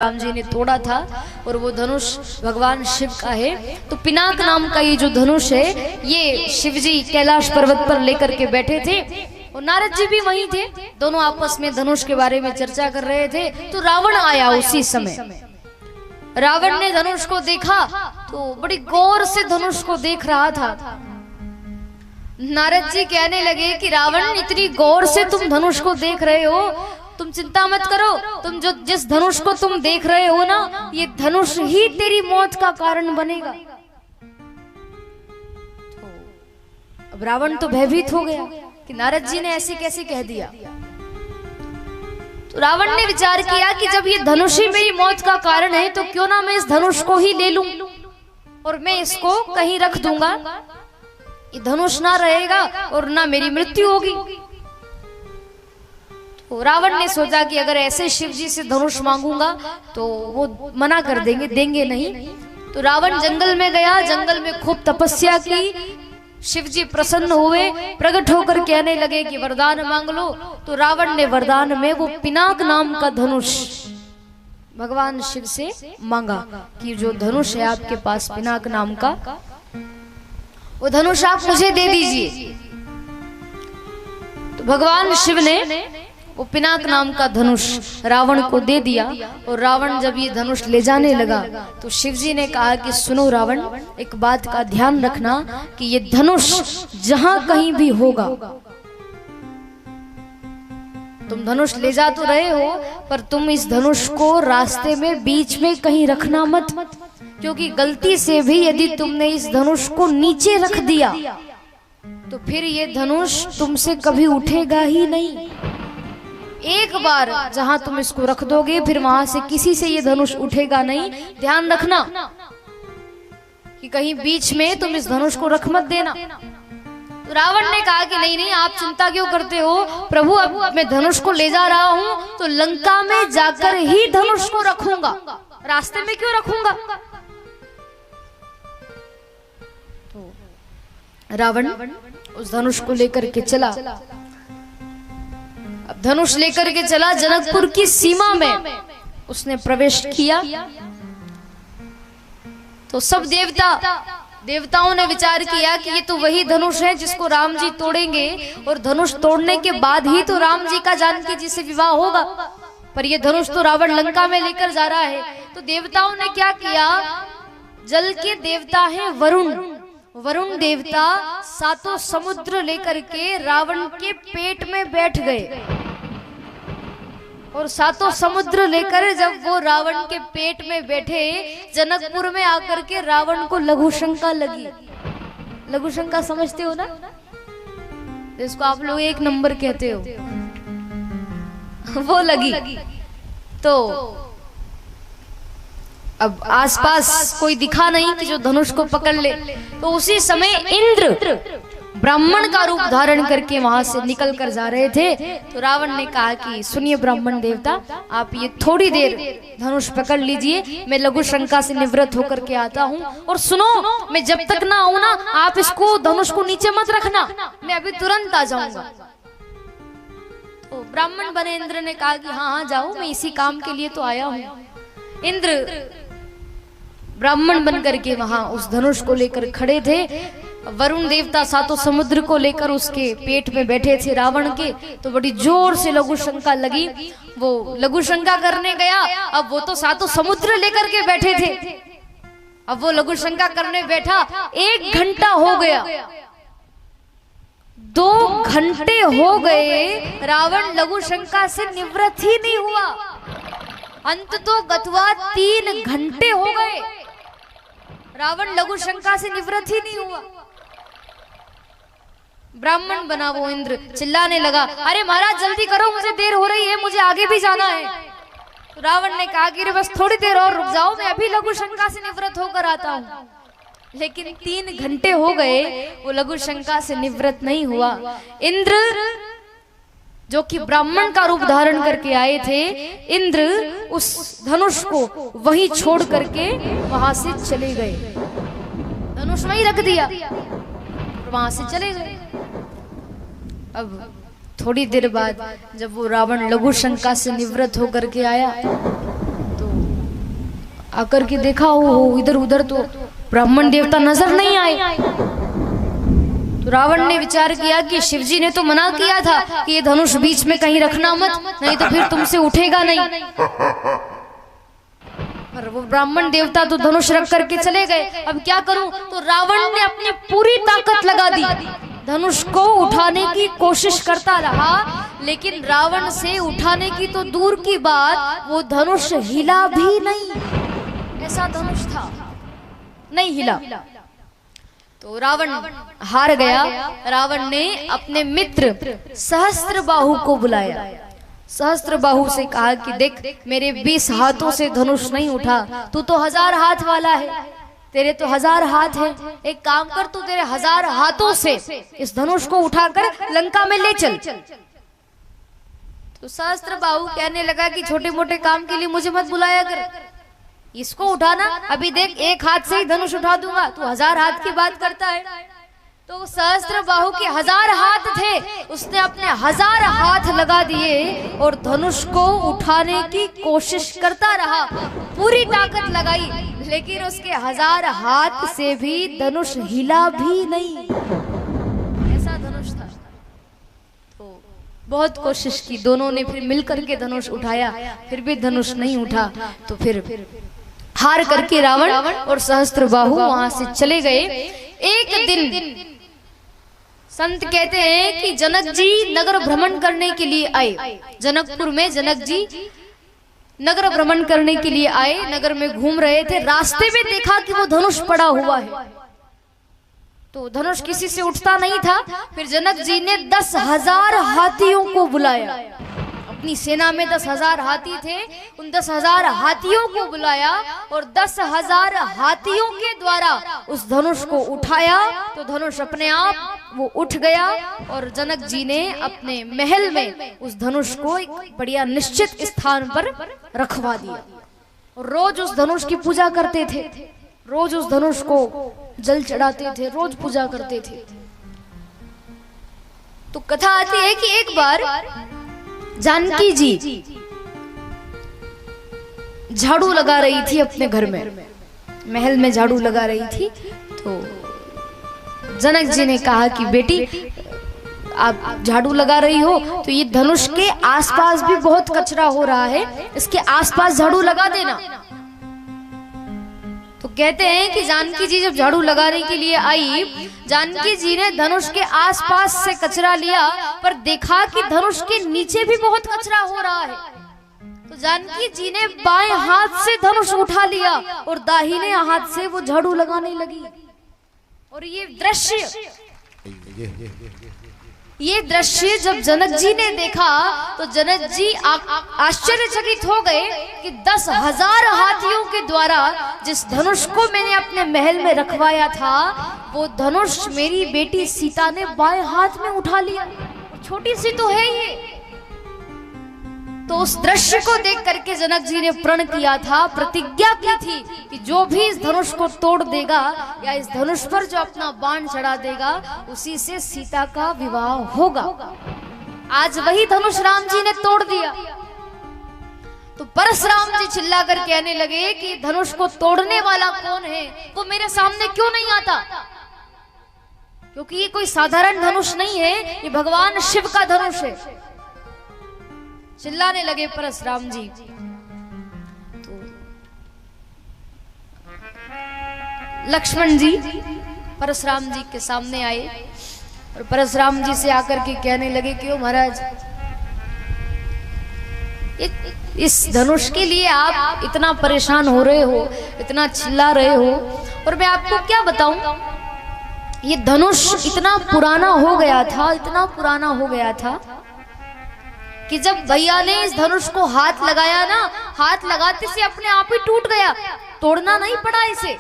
राम जी ने तोड़ा था और वो धनुष भगवान शिव का है। तो पिनाक नाम का ये जो धनुष है ये शिव जी कैलाश पर्वत पर लेकर के बैठे थे और नारद जी भी वहीं थे। दोनों आपस में धनुष के बारे में चर्चा कर रहे थे। तो रावण आया उसी समय। रावण ने धनुष को देखा तो बड़ी गौर से धनुष को देख रहा था। नारद जी कहने लगे कि रावण, इतनी गौर से तुम धनुष को देख रहे हो, तुम चिंता मत करो। तुम जो जिस धनुष को तुम देख रहे हो ना, ये धनुष ही तेरी मौत का कारण बनेगा। अब रावण तो भयभीत हो गया कि नारद जी ने ऐसे कैसे कह दिया। तो रावण ने विचार किया कि जब ये धनुष ही मेरी मौत का कारण है तो क्यों ना मैं इस धनुष को ही ले लूं और मैं इसको कहीं रख दूंगा। ये धनुष ना रहेगा और ना मेरी मृत्यु होगी। तो रावण ने सोचा कि अगर ऐसे शिव जी से धनुष मांगूंगा तो वो मना कर देंगे, देंगे नहीं। तो रावण जंगल में गया, जंगल में खूब तपस्या की। शिव जी प्रसन्न हुए, प्रकट होकर कहने लगे कि वरदान मांग लो। तो रावण ने वरदान में वो पिनाक नाम का धनुष भगवान शिव से मांगा कि जो धनुष है आपके पास पिनाक नाम का, वो धनुष आप मुझे दे दीजिए। तो भगवान शिव ने वो पिनाक नाम का धनुष रावण को दे दिया। और रावण जब ये धनुष ले जाने लगा तो शिवजी ने कहा कि सुनो रावण, एक बात का ध्यान रखना कि ये धनुष जहां कहीं भी होगा, तुम धनुष ले जा तो रहे हो पर तुम इस धनुष को रास्ते में बीच में कहीं रखना मत, क्योंकि गलती से भी यदि तुमने इस धनुष को नीचे रख दिया तो फिर ये धनुष तुमसे कभी उठेगा ही नहीं। एक बार जहां तुम इसको रख दोगे फिर वहां से किसी से ये धनुष उठेगा नहीं। ध्यान रखना कि कहीं बीच में तुम इस धनुष को रख मत देना। तो रावण ने कहा कि नहीं नहीं, आप चिंता क्यों करते हो प्रभु, अब मैं धनुष को ले जा रहा हूं तो लंका में जाकर ही धनुष को रखूंगा, रास्ते में क्यों रखूंगा। तो रावण उस धनुष को लेकर के चला। अब धनुष लेकर के चला, जनकपुर की सीमा में उसने प्रवेश किया। तो सब देवताओं ने विचार किया कि ये तो वही धनुष है जिसको राम जी तोड़ेंगे और धनुष तोड़ने के बाद ही तो राम जी का जानकी जी से विवाह होगा, पर ये धनुष तो रावण लंका में लेकर जा रहा है। तो देवताओं ने क्या किया, जल के देवता हैं वरुण देवता सातों समुद्र लेकर के रावण के पेट में बैठ गए। और सातों समुद्र लेकर जब वो रावण के पेट में बैठे, जनकपुर में आकर के रावण को लघुशंका लगी। लघुशंका समझते हो ना, जिसको आप लोग एक नंबर कहते हो, वो लगी। तो अब आसपास कोई दिखा नहीं कि जो धनुष को पकड़ ले। तो उसी समय इंद्र ब्राह्मण का रूप धारण करके वहां से निकल कर जा रहे थे। तो रावण ने कहा कि सुनिए ब्राह्मण देवता, आप ये थोड़ी देर धनुष पकड़ लीजिए, मैं लघु शंका से निवृत्त होकर के आता हूँ। और सुनो, मैं जब तक ना आऊं ना, आप इसको धनुष को नीचे मत रखना, मैं अभी तुरंत आ जाऊंगा। तो ब्राह्मण बने इंद्र ने कहा कि हाँ हाँ जाओ, मैं इसी काम के लिए तो आया हूँ। इंद्र ब्राह्मण बनकर के वहां उस धनुष को लेकर खड़े थे। वरुण देवता सातों समुद्र को लेकर उसके पेट में बैठे थे रावण के। तो बड़ी जोर से लघु शंका लगी, वो लघु शंका करने गया। अब वो तो सातों समुद्र लेकर के बैठे थे, अब वो लघु शंका करने बैठा। 1 घंटा हो गया, 2 घंटे हो गए, रावण लघु शंका से निवृत्त ही नहीं हुआ। अंत तो गतवा 3 घंटे हो गए, रावण लघु शंका से निवृत्त ही नहीं हुआ। ब्राह्मण बना वो इंद्र, चिल्लाने लगा, अरे महाराज जल्दी करो, मुझे देर हो रही है, मुझे आगे भी जाना है। तो रावण ने कहा कि बस थोड़ी देर और रुक जाओ, मैं अभी लघु शंका से निवृत्त होकर आता हूँ। लेकिन 3 घंटे हो गए, वो लघु शंका से निवृत्त नहीं हुआ। इंद्र जो कि ब्राह्मण का रूप धारण करके आए थे, इंद्र उस धनुष को वहीं छोड़ करके वहां से चले गए। धनुष वहीं रख दिया और वहां से चले गए। अब थोड़ी देर बाद जब वो रावण लघु शंका से निवृत्त होकर के आया तो आकर के देखा हो इधर उधर तो ब्राह्मण देवता नजर नहीं आए। तो रावण ने विचार किया कि शिवजी ने तो मना किया था कि ये धनुष बीच में कहीं रखना मत, नहीं तो फिर तुमसे उठेगा नहीं। पर वो ब्राह्मण देवता तो धनुष रख करके चले गए। अब क्या करूं? तो रावण ने अपनी पूरी ताकत लगा दी, धनुष को उठाने की कोशिश करता रहा, लेकिन रावण से उठाने की तो दूर की बात, वो धनुष हिला भी नहीं। ऐसा धनुष था, नहीं हिला। तो रावण हार गया। रावण ने अपने मित्र सहस्त्रबाहु को बुलाया। सहस्त्रबाहु से कहा कि देख, मेरे 20 हाथों से धनुष नहीं उठा, तू तो 1000 हाथ वाला है, तेरे तो 1000 हाथ है। एक काम कर, तू तेरे 1000 हाथों से इस धनुष को उठाकर लंका में ले चल। तो सहस्त्रबाहु कहने लगा कि छोटे मोटे काम के लिए मुझे मत बुलाया कर, इसको उठाना, अभी देख एक हाथ से ही धनुष उठा दूंगा, तू 1000 हाथ की बात करता है। तो सहस्त्रबाहु के 1000 हाथ थे, उसने अपने 1000 हाथ लगा दिए और धनुष को उठाने की कोशिश करता रहा, पूरी ताकत लगाई, लेकिन उसके 1000 हाथ से भी धनुष हिला भी नहीं। ऐसा धनुष था। तो बहुत कोशिश की दोनों ने, फिर मिलकर के धनुष उठाया, फिर भी धनुष नहीं उठा। तो फिर हार करके रावण और सहस्त्रबाहु वहां से चले गए। एक दिन संत कहते हैं कि जनक जी नगर भ्रमण करने के लिए आए। जनकपुर में जनक जी नगर भ्रमण करने के लिए आए, नगर में घूम रहे थे। रास्ते में देखा कि वो धनुष पड़ा हुआ है, तो धनुष किसी से उठता नहीं था। फिर जनक जी ने 10,000 हाथियों को बुलाया। अपनी सेना में 10,000 हाथी थे, उन 10,000 हाथियों को बुलाया और 10,000 हाथियों के द्वारा उस धनुष को उठाया। तो धनुष अपने आप वो उठ गया और जनक जी ने अपने महल में उस धनुष को एक बढ़िया निश्चित स्थान पर रखवा दिया। और रोज उस धनुष की पूजा करते थे, रोज उस धनुष को जल चढ़ाते थे, रोज पूजा करते थे। तो कथा आती है कि एक बार जानकी जी झाड़ू लगा रही थी अपने घर में, महल में झाड़ू लगा रही थी। तो जनक जी ने कहा कि बेटी, आप झाड़ू लगा रही हो तो ये धनुष के आसपास भी बहुत कचरा हो रहा है, इसके आसपास झाड़ू लगा देना। तो कहते हैं कि जानकी जी जब झाड़ू लगाने के लिए आई, जानकी जी ने धनुष के आसपास से कचरा लिया, पर देखा कि धनुष के नीचे भी बहुत कचरा हो रहा है। तो जानकी जी ने बाएं हाथ से धनुष उठा लिया और दाहिने हाथ से वो झाड़ू लगाने लगी। और ये दृश्य जब जनक जी ने देखा तो जनक जी आश्चर्यचकित हो गए कि 10,000 हाथियों के द्वारा जिस धनुष को मैंने अपने महल में रखवाया था, वो धनुष मेरी बेटी सीता ने बाएं हाथ में उठा लिया। छोटी सी तो है ये। तो उस दृश्य को देख करके जनक जी ने प्रण किया था, प्रतिज्ञा की थी कि जो भी इस धनुष को तोड़ देगा या इस धनुष पर जो अपना बाण चढ़ा देगा, उसी से सीता का विवाह होगा। आज वही धनुष राम जी ने तोड़ दिया। तो परशुराम जी चिल्ला कर कहने लगे कि धनुष को तोड़ने वाला कौन है, वो मेरे सामने क्यों नहीं आता, क्योंकि ये कोई साधारण धनुष नहीं है, ये भगवान शिव का धनुष है। चिल्लाने लगे परशुराम जी। तो लक्ष्मण जी परशुराम जी के सामने आए और परशुराम जी से आकर के कहने लगे, क्यों महाराज, इस धनुष के लिए आप इतना परेशान हो रहे हो, इतना चिल्ला रहे हो, और मैं आपको क्या बताऊं, ये धनुष इतना पुराना हो गया था, इतना पुराना हो गया था कि जब भैया ने इस धनुष को हाथ लगाया ना, हाथ लगाते से अपने आप ही टूट गया, तोड़ना नहीं पड़ा इसे।